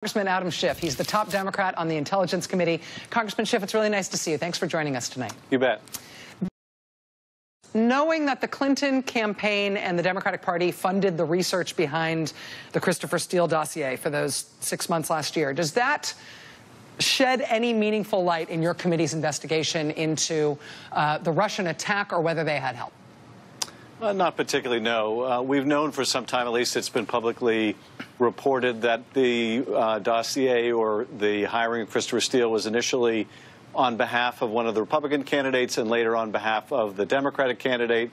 Congressman Adam Schiff. He's the top Democrat on the Intelligence Committee. Congressman Schiff, it's really nice to see you. Thanks for joining us tonight. You bet. Knowing that the Clinton campaign and the Democratic Party funded the research behind the Christopher Steele dossier for those 6 months last year, does that shed any meaningful light in your committee's investigation into the Russian attack or whether they had help? Not particularly, no. We've known for some time, at least it's been publicly reported, that the dossier or the hiring of Christopher Steele was initially on behalf of one of the Republican candidates and later on behalf of the Democratic candidate.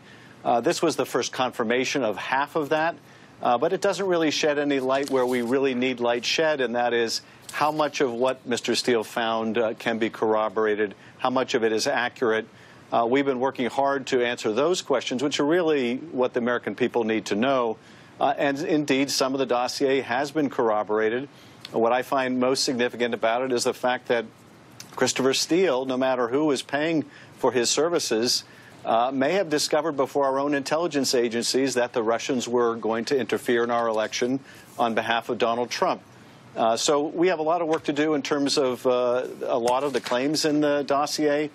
This was the first confirmation of half of that, but it doesn't really shed any light where we really need light shed, and that is how much of what Mr. Steele found can be corroborated, how much of it is accurate. We've been working hard to answer those questions, which are really what the American people need to know. And indeed, some of the dossier has been corroborated. What I find most significant about it is the fact that Christopher Steele, no matter who is paying for his services, may have discovered before our own intelligence agencies that the Russians were going to interfere in our election on behalf of Donald Trump. So we have a lot of work to do in terms of a lot of the claims in the dossier.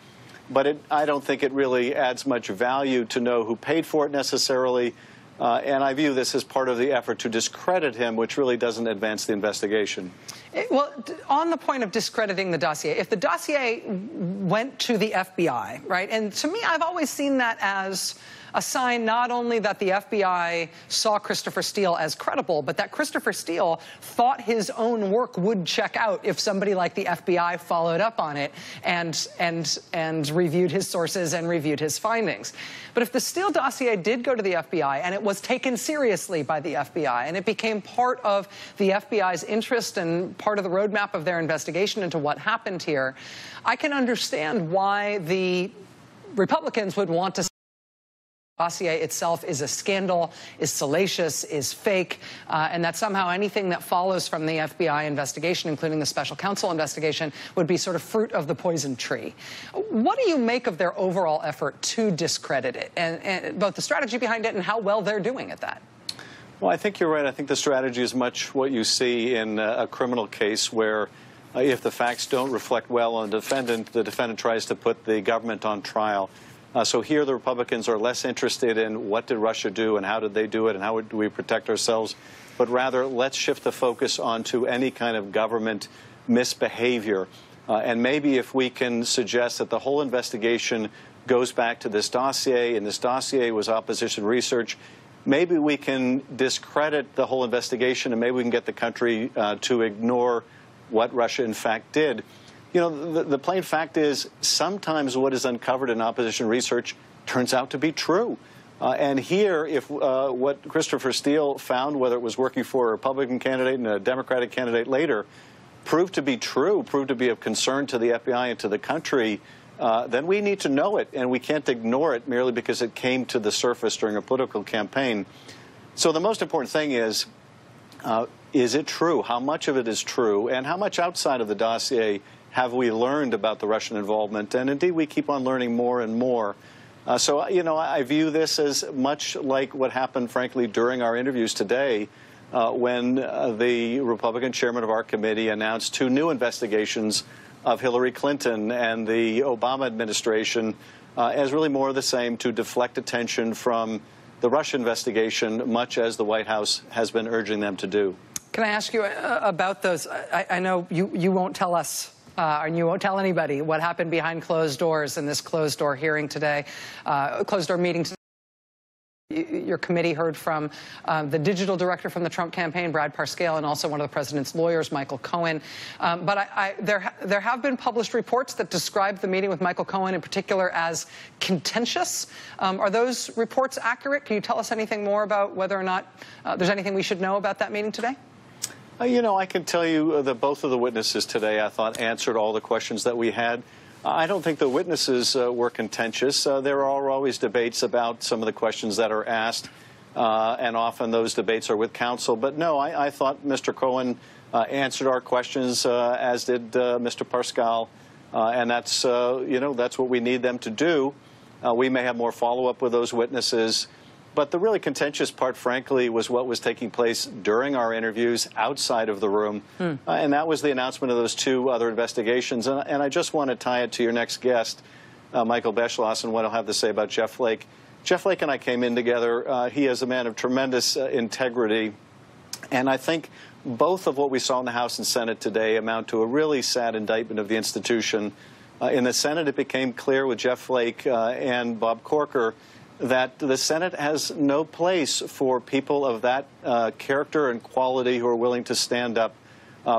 But I don't think it really adds much value to know who paid for it necessarily. And I view this as part of the effort to discredit him, which really doesn't advance the investigation. Well, on the point of discrediting the dossier, if the dossier went to the FBI, right, and to me, I've always seen that as a sign not only that the FBI saw Christopher Steele as credible, but that Christopher Steele thought his own work would check out if somebody like the FBI followed up on it and reviewed his sources and reviewed his findings. But if the Steele dossier did go to the FBI and it was taken seriously by the FBI and it became part of the FBI's interest and part of the roadmap of their investigation into what happened here, I can understand why the Republicans would want to dossier itself is a scandal, is salacious, is fake, and that somehow anything that follows from the FBI investigation, including the special counsel investigation, would be sort of fruit of the poison tree. What do you make of their overall effort to discredit it, and both the strategy behind it and how well they're doing at that? Well, I think you're right. I think the strategy is much what you see in a criminal case where if the facts don't reflect well on the defendant tries to put the government on trial. So here the Republicans are less interested in what did Russia do and how did they do it and how do we protect ourselves, but rather let's shift the focus onto any kind of government misbehavior. And maybe if we can suggest that the whole investigation goes back to this dossier, and this dossier was opposition research, maybe we can discredit the whole investigation and maybe we can get the country to ignore what Russia in fact did. You know, the plain fact is sometimes what is uncovered in opposition research turns out to be true. And here, if what Christopher Steele found, whether it was working for a Republican candidate and a Democratic candidate later, proved to be true, proved to be of concern to the FBI and to the country, then we need to know it, and we can't ignore it merely because it came to the surface during a political campaign. So the most important thing is it true? How much of it is true? And how much outside of the dossier have we learned about the Russian involvement? And indeed, we keep on learning more and more. So, you know, I view this as much like what happened, frankly, during our interviews today when the Republican chairman of our committee announced 2 new investigations of Hillary Clinton and the Obama administration as really more of the same to deflect attention from the Russia investigation, much as the White House has been urging them to do. Can I ask you about those? I know you won't tell us and you won't tell anybody what happened behind closed doors in this closed-door hearing today, closed-door meeting today. Your committee heard from the digital director from the Trump campaign, Brad Parscale, and also one of the president's lawyers, Michael Cohen. But there have been published reports that describe the meeting with Michael Cohen in particular as contentious. Are those reports accurate? Can you tell us anything more about whether or not there's anything we should know about that meeting today? You know, I can tell you that both of the witnesses today, I thought, answered all the questions that we had. I don't think the witnesses were contentious. There are always debates about some of the questions that are asked, and often those debates are with counsel. But no, I thought Mr. Cohen answered our questions, as did Mr. Parscale, and that's, you know, that's what we need them to do. We may have more follow-up with those witnesses. But the really contentious part, frankly, was what was taking place during our interviews outside of the room. And that was the announcement of those 2 other investigations. And I just want to tie it to your next guest, Michael Beschloss, and what I'll have to say about Jeff Flake. Jeff Flake and I came in together. He is a man of tremendous integrity. And I think both of what we saw in the House and Senate today amount to a really sad indictment of the institution. In the Senate, it became clear with Jeff Flake and Bob Corker that the Senate has no place for people of that character and quality who are willing to stand up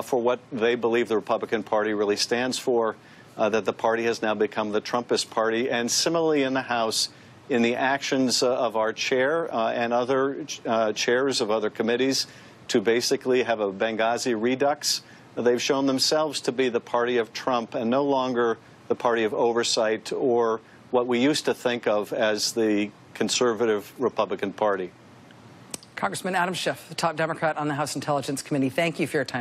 for what they believe the Republican Party really stands for, that the party has now become the Trumpist party. And similarly in the House, in the actions of our chair and other chairs of other committees to basically have a Benghazi redux, they've shown themselves to be the party of Trump and no longer the party of oversight or what we used to think of as the conservative Republican Party. Congressman Adam Schiff, the top Democrat on the House Intelligence Committee, thank you for your time.